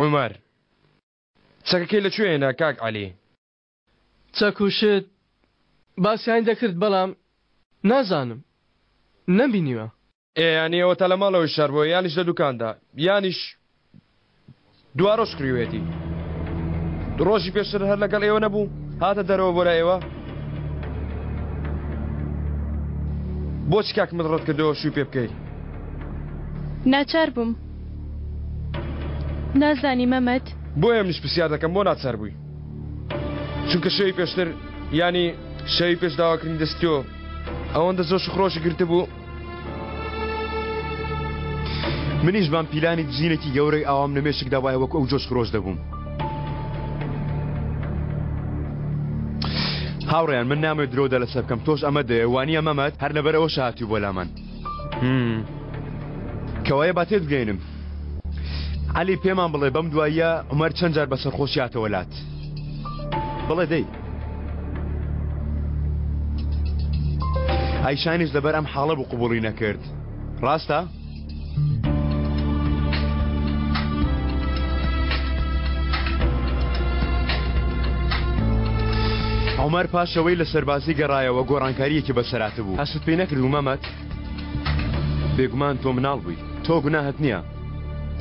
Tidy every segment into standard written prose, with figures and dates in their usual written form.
عومەر چەکەکەی لەکوێنە کاک عەلی؟ چەکوشت باسییان دەکرد بەڵام نازانم نەبینیوە. یانی ئەوە تا لە ماڵەوەی شار بۆ یانیش لە دوکاندا یانیش دوا ڕۆژ کڕیوێتی. ڕۆژی پێشتر هەر لەگەڵ ئێوە نەبوو هاتە دەرەوە بۆ لای ئێوە؟ بۆچی کاک مدڕەت کردەوە شووی پێ بکەی؟ ناچار بووم. نازانی مەمەد بۆیە منیش پرسیار دەکەم بۆ ناچار بووی؟ چونکە شەوی پێشتر ینی شەوی پێش داواکردنی دەستیەوە ئەوەندە زۆر شخڕۆشی گرتە بوو. منیش بام پیلانی دزینێکی گەورەی ئاوام نمێشکدا وایە وەکو ئەو جۆش خرۆش دەبووم. هاوڕێیان من نامەوێت درۆ دەلەسەر بکەم تۆش ئەمە دەیەوانیە مەمەد هەر لەبەر ئەوە شاهاتی بۆ لامان کەوایە با تێت بگەینم. عەلی پێمان بڵێ بەم دواییە عومەر چەند جار بەسەر خۆشیاتەوە لات. بڵێ دەی ئایشانیش لەبەر ئەم حاڵە بوو قبوڵی نەکرد ڕاستە؟ عومەر پاشەوەی لە سەربازی گەڕایەوە گۆڕانکاریەکی بەسەراتە بوو. هەست پێی نەکرد و مەمەد بێگومان تۆ مناڵ بووی تۆ گوناهت نییە.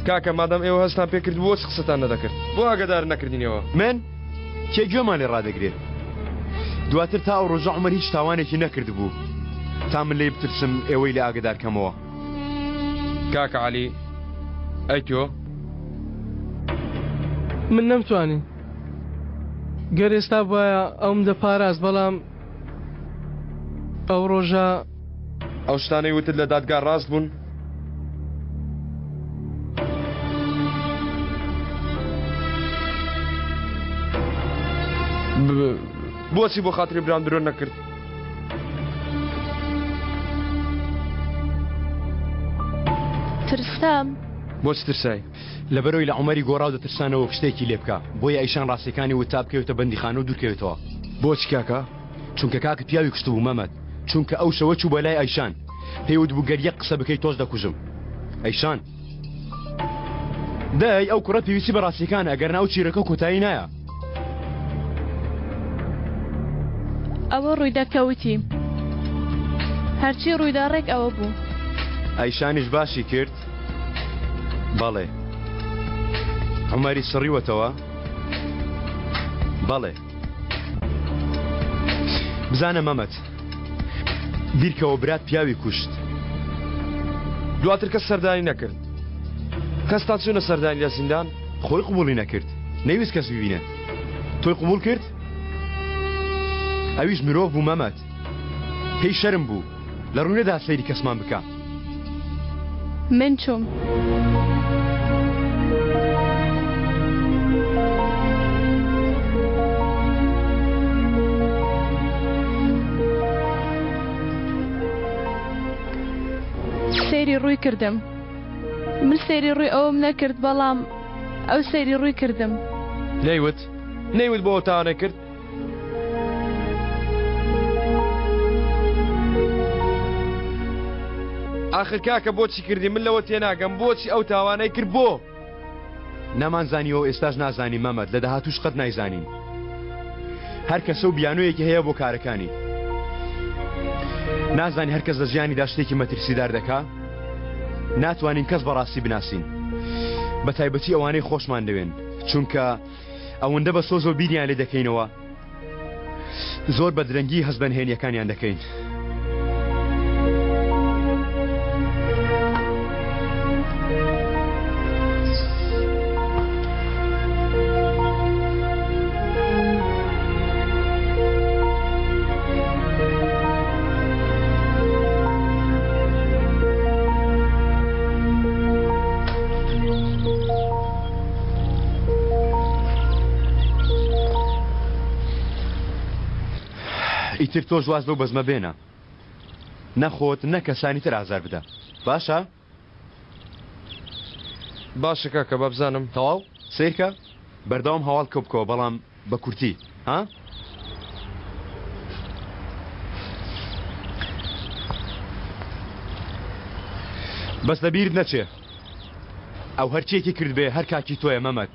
کاکە مادام ئێوە هەستان پێکرد بۆچ قسەتان نەدەکرد بۆ ئاگادار نەکردینەوە؟ من کێ گوێمان لێ ڕادەگرێت؟ دواتر تا ئەو ڕۆژە عومەر هیچ تاوانێکی نەکرد بوو تا من لێ بترسم ئێوەی لێ ئاگادارکەمەوە. کاکە عەلی ئەی تۆ؟ من نەمتوانی گەر ئێستا وایە ئەوم دەپاراست بەڵام ئەو ڕۆژە ئەو شتانەی وتت لە دادگا ڕاست بوون؟ بۆچی بۆ خاتری برام درۆ نەکرد؟ ترسام. بۆچ ترسای؟ لەبەرەوەی لە عومەری گۆڕاو دەترسانەوە شتێکی لێ بکە بۆیە ئەیشان ڕاستیەکانی وتا بکەوتە بەندیخانە و دوورکەوێتەوە. بۆچی کاکە؟ چونکە کاکە پیاوی کشت بوو مەمەد چونکە ئەو شەوە چوو بە لای ئەیشان پێیوت بوو گەر یەک قسە بکەی تۆش دەکوژم. ئەیشان دای ئەو کوڕە پێویستی بە ڕاستیەکانە ئەگەر ناو چیرەکە کۆتایی نایە. ئەوە ڕوویدەکەوتی هەرچی ڕوویدا ڕێک ئەوە بوو. ئەیشانیش باشی کرد. بەڵێ عومەری سڕیوەتەوە؟ بەڵێ بزانە مەمەد بیرکەوە برات پیاوی کوشت. دواتر کەس سەردانی نەکرد. کەس تا چوونە سەردانی لە زیندان؟ خۆی قبوڵی نەکرد نەیویست کەس ببینێ. تۆی قبول کرد؟ ئەویش مرۆڤ بوو مەمەد پێی شەرم بوو لە ڕوونەدا سەیری کەسمان بکە. من چوم. سەیری ڕووی کردم. من سەیری ڕووی ئەوم نەکرد بەڵام ئەو سەیری ڕووی کردم. نەیوت بۆ تاوانە کرد؟ آخر کاکە بۆچی کردی؟ من لەوە تێناگەم بۆچی ئەو تاوانەی کرد بۆ؟ نەمانزانیەوە ئێستاش نازانی مەمەد لە داهاتووش قەت نایزانین. هەر کەسە و بیانوویەکی هەیە بۆ کارەکانی. نازانی هەر کەس لە ژیانیدا شتێکی مەترسیدار دەکا؟ ناتوانین کەس بەڕاستی بناسین بە تایبەتی ئەوانەی خۆشمان دەوێن چونکە ئەوەندە بە سۆز و بیریان لێ دەکەینەوە زۆر بە درەنگی هەست بەنهێنیەکانیان دەکەین. ئیتر تۆ ژواز بەو بەزمە بێنە نەخۆت نەکەسانی تر ئازار بدە باشە؟ باشە کاکە با بزانم. تەواو سیرکە بەردەوام هەواڵ کە بکەوە بەڵام بە کورتی ها؟ بەس لەبیرت نەچێ ئەو هەرچیەکی کرد بێ هەر کاکی تۆیە مەمەد.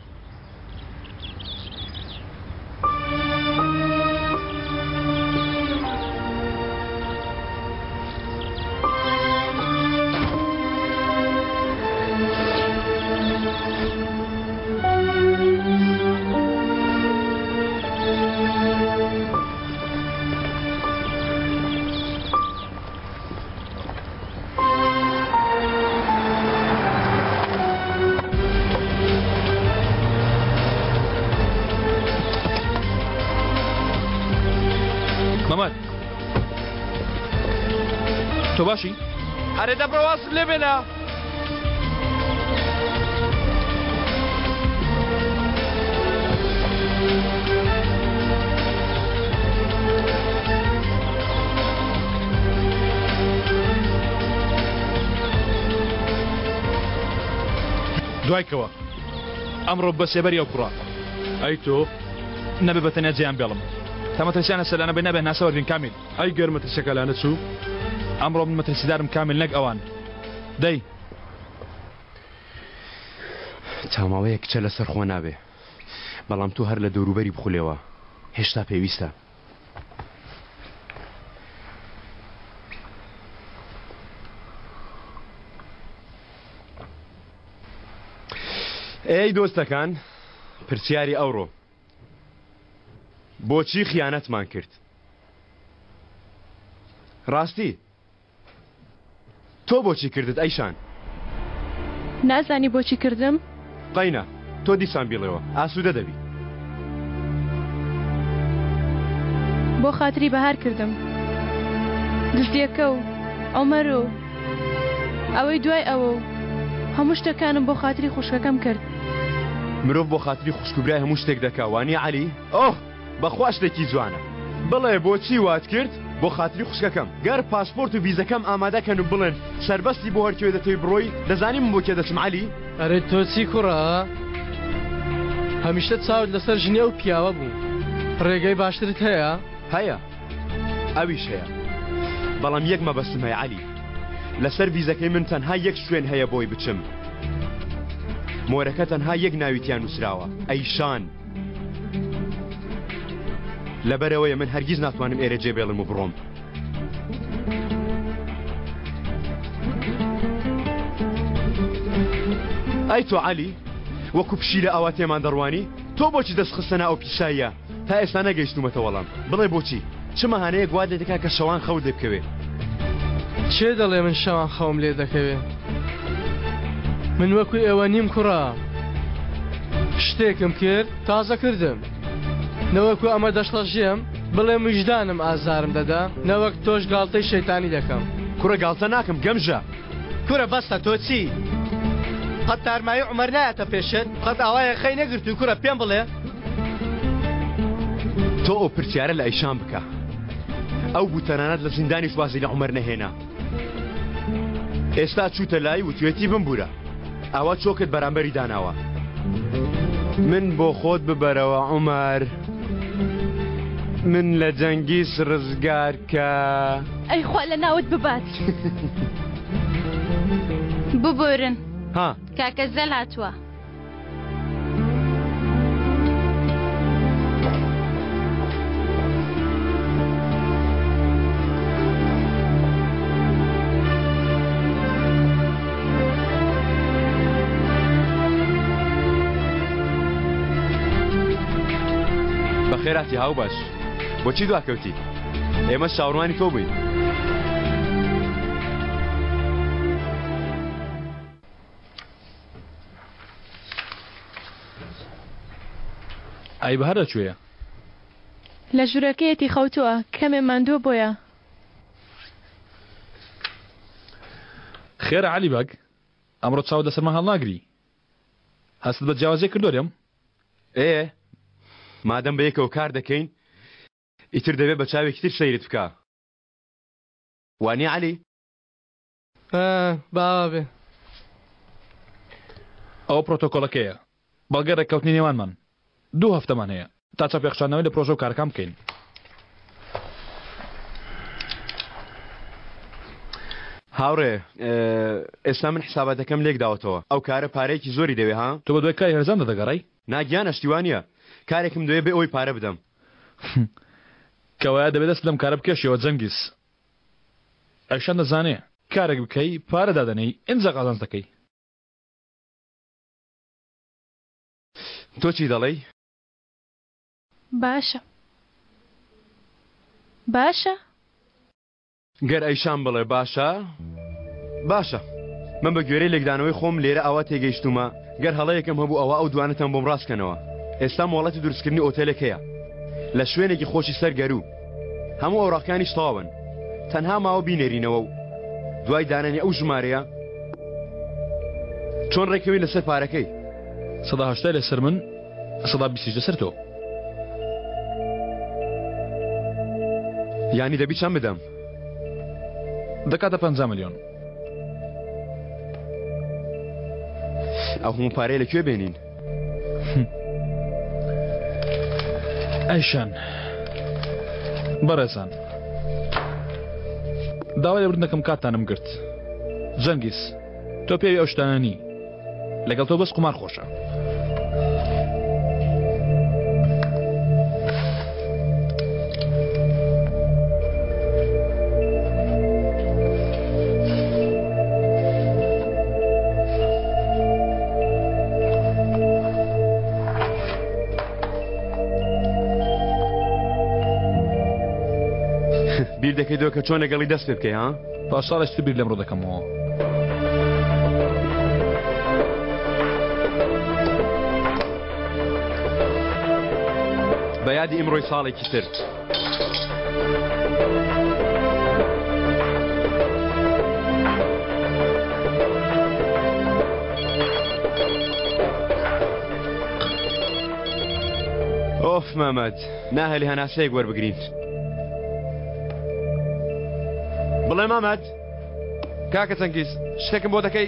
مەمەد تۆ باشی؟ ئەرێ دەبڕەوەست لێ بێنە. دوایکەوە ئەمڕۆ بە سێبەری ئەو کوڕە ئەی تۆ نەبێ بە تەنیا جێیان بێڵم تا مەترسیانە سەلانە بێ نەبێ ناسەوەردین کامل. ئەی گەرمەترسەکە لانە چوو ئەمڕۆ من مەترسیدارم کامل نەک ئەوان. دەی چاوماوەیە کچە لەسەر خۆ نابێ بەڵام تۆ هەر لە دەوروبەری بخولێەوە هێشتا پێویستە. ئێی دۆستەکان پرسیاری ئەوڕۆ بۆچی خیانەتمان کرد؟ ڕاستی تۆ بۆچی کردت ئەیشان؟ نازانی بۆچی کردم؟ قەینە تۆ دیسان بیڵێەوە ئاسوودە دەبی. بۆ خاتری بەهار کردم دزدیەکە و ئەومەر و ئەوەی دوای ئەوە و هەموو شتەکانم بۆ خاتری خوشکەکەم کرد. مرۆڤ بۆ خاتری خوشکوبرای هەموو شتێک دەکا وانی عەلی؟ ئۆه بەخوا شتێکی جوانە. بڵێ بۆچی وات کرد؟ بۆ خاتری خوشکەکەم گەر پاسپۆرت و ویزەکەم ئامادەکەن و بڵێن سەربەستی بۆ هەرکوێ دەتەوی بڕۆی دەزانیم بۆ کێ دەچم عەلی؟ ئەرێ تۆ چی کوڕە؟ هەمیشتە چاوت لەسەر ژنێ و پیاوە بوو. ڕێگەی باشترت هەیە؟ هەیە ئەویش هەیە بەڵام یەک مەبەستم هەیە عەلی لەسەر ویزەکەی من تەنها یەک شوێن هەیە بۆی بچم. مۆرەکە تەنها یەک ناویتیان نووسراوە ئەیشان. لەبەرەوەیە من هەرگیز ناتوانم ئێرە جێبێڵم و بڕۆم. ئەی تۆ عەلی وەکو پشی لە ئاوا تێمان دەڕوانی تۆ بۆچی دەستخستەنا ئەو پیشاییە تا ئێستا نەگەیشتومەتە وەڵام بڵێ بۆچی چ مەهانەیە گواد لێ دەکا کە شەوان خەو دەبکەوێ؟ چێ دەڵێ من شەوان خەوم لێ دەکەوێ؟ من وەکو ئێوە نیم کوڕە شتێکم کرد تازە کردم نەوەکو ئەمە دەشڵەژێم بڵێ مژدانم ئازارم دەدا نەوەک تۆش گاڵتەی شەیتانی دەکەم. کوڕە گاڵتە ناکەم گەمژە. کوڕە بەستە تۆ چی؟ قەت تارمایی عومەر نایەتە پێشت قەت ئاوایە خەی نەگرتو کوڕە پێم بڵێ. تۆ ئەو پرسیارە لە ئەیشان بکە ئەو بوو تەنانەت لە زیندانیش وازی لە عومەر نەهێنا. ئێستا چووتە لای وتوێتی بمبورە ئاوا چۆکت بەرامبەری داناوە. من بۆ خۆت ببەرەوە عومەر من لە جەنگیس ڕزگار کە ئەی خوا لە ناوت ببات. ببورن ها کاکە زەل هاتووە. بەخێراتی هاو باش بۆچی دواکەوتی؟ ئێمە چاوەڕوانی تۆ بووین. ئای بەهار دەچوویە؟ لە ژوورەکەیەتی خەوتووە کەمێ ماندووە بۆیە. خێرە عەلی بەگ ئەمڕۆ چاو دەسەرمە هەڵناگری هەستت بە جیاوازیە کردۆرێم؟ ئێ مادەم بە یەکەوە کار دەکەین ئیتر دەبێت بە چاوێکی تر سەیرت بکە وانی عەلی؟ باوا بێ ئەوە پرۆتۆکۆڵەکەیە بەڵگە ڕێککەوتنی نێوانمان 2 هەفتەمان هەیە تا چاپێخشانەوەی لە پرۆژە و کارەکان بکەین. هاوڕێ ئێستا من حسابەتەکەم لێک داوەتەوە ئەو کارە پارەیەکی زۆری دەوێ ها تۆ بە دوای کاری هەرزان دەدەگەڕی ناگیان ئەشتیوانە کارێکم دەوێ بێ ئەوی پارە بدەم کەوایە دەبێت دەست لەم کارە بکێشەوە جەنگیز ئەشان دەزانێ کارێک بکەی پارە دادەنەی ئینجا قازانج دەکەی تۆ چی دەڵێی باشە باشە گەر ئەیشان بڵێ باشە باشە من بە گوێرەی لێکدانەوەی خۆم لێرە ئەوە تێگەیشتومە گەر هەڵەیەکم هەبوو ئەوە ئەو دوانەتەم بۆم ڕاستکەنەوە ئێستا مۆڵەتی دروستکردنی ئۆتێلەکەیە لە شوێنێکی خۆشی سەرگەرو هەموو ئەوڕاکانی تەواون تەنها ماوە بینێرینەوە و دوای دانانی ئەو ژمارەیە چۆن ڕێکەوەی لەسەر پارەکەی 180 لەسەر من 120 لەسەر تۆ یانی دەبی چەند بدەم دەکاتە 50 ملیۆن ئەو هەموو پارەیە لەکوێ بێنین ئەیشان بەڕێزان داوای لەبردنەکەم کاتانم گرت جەنگیز تۆ پێوی ئەو شتانە نی لەگەڵ تۆ بەس قومار خۆشە بیر دەکەیتەوە کە چۆن لەگەڵی دەست پێ بکەی ها پاشساڵێکی بیر لەمڕۆ دەکەمەوە بە یادی ئیمڕۆی ساڵێکی تر ئۆف مەمەد ناهێلی هەناسەیەک وەربگرین بڵێ مەمەد کاکە جەنگیز شتێکم بۆ دەکەی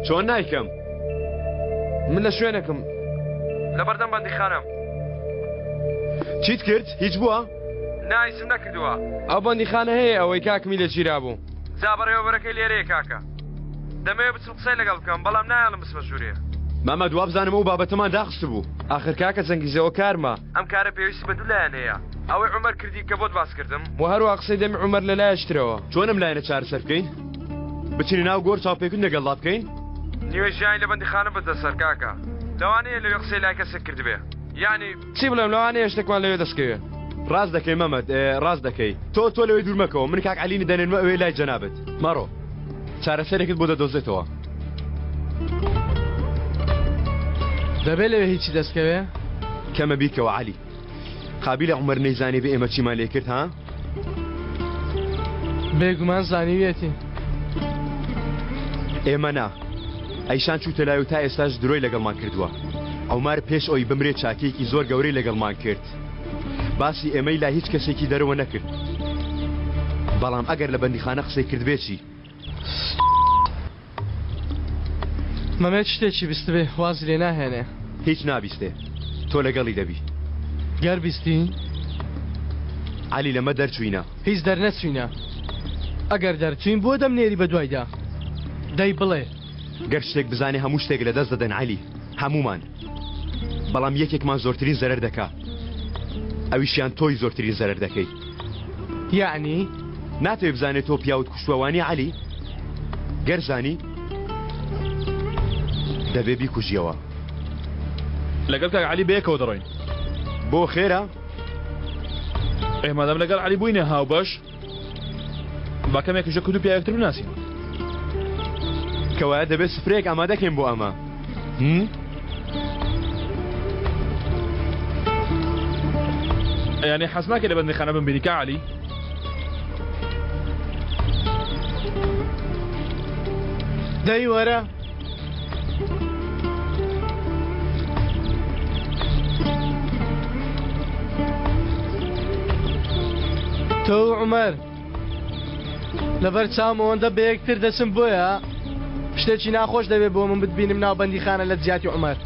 چۆن نایکەم من لە شوێنێکم لەبەردەم بەندیخانەم چیت کرد هیچ بووە نایسم نەکردووە ئەو بەندیخانە هەیە ئەوەی کاکمی لە گیرا بوو زابڕێوەبەرەکەی لێرەیە کاکە دەمەوێت بچم قسەی لەگەڵ بکەم بەڵام نایڵم بچمە ژوورێ مەمەد وا بزانم ئەو بابەتەمان داخست بوو ئاخر کاکە جەنگیزەوە کارمە ئەم کارە پێویستی بە دوولایەن هەیە ئەوەی عومەر کردی کە بۆت باس کردم و هەروە قسەی دەمی عومەر لەلایەشترەوە چۆنم لایەنە چارەسەر بکەین بچینی ناو گۆر چاوپێکن لەگەڵا بکەین نیوە ژیانی لە بەندیخانە بەدەسەر کاکە لەوانەیە لەوێ قسەی لای کەسێک کردبێ یعنی چی بڵێم لەوانەیە شتێکمان لەوێ دەستکەوێ ڕاست دەکەی مەمەد ڕاست دەکەی تۆ لەوەی دوورمەکەەوە من کاک عەلینی دەنێنمە ئەوەی لای جەنابەت مەڕۆ چارەسەرێکت بۆ دەدۆزێتەوە دەبێت لەوێ هیچی دەستکەوێ کەمە بیکەوە عەلی قابیلە عومەر نەیزانی بە ئێمە چیمان لێ کرد ها بێگومان زانیوێتی ئێمە نا ئەیشان چووتە لای و تا ئێستاش درۆی لەگەڵمان کردووە عومەر پێش ئەوی بمرێ چاکێکی زۆر گەورەی لەگەڵمان کرد باسی ئێمەی لا هیچ کەسێکی دەرەوە نەکرد بەڵام ئەگەر لە بەندیخانە قسەی کردبێتی مەمێت شتێکی بیست بێ واز لێ ناهێنێ هیچ نابیستێ تۆ لەگەڵی دەبی گەر بیستین عەلی لەمە دەرچووینە هیچ دەرنەچوینە ئەگەر دەرچوین بۆ دەمنێری بە دوایدا دەی بڵێ گەر شتێک بزانێ هەموو شتێک لە دەست دەدەن عەلی هەمومان بەڵام یەکێکمان زۆرترین زەرەر دەکا ئەویشیان تۆی زۆرترین زەرەر دەکەی یعنی ناتوێ بزانێت تۆ پیاوت کوشتوەوانی عەلی گەر زانی دەبێ بیکوژیەوە لەگەڵ کاک عەلی بەیەکەوە دەڕۆین بۆ خێرە ئێمەدەم لەگەڵ عەلی بووینە هاوبەش با کەمێکیشە کورد و پیاوەکتر بناسین کەوایە دەبێت سفرەیەک ئامادەکەین بۆ ئەمە یعنی حەز ناکەی لە بەندیخانە بمبینی کە عەلی دەی وەرە تۆ عومەر لەبەر چاوم ئەوەندە بە یەکتر دەچم بۆیە شتێکی ناخۆش دەبێت بۆ من بتبینم ناو بەندیخانە لە جیاتی عومەر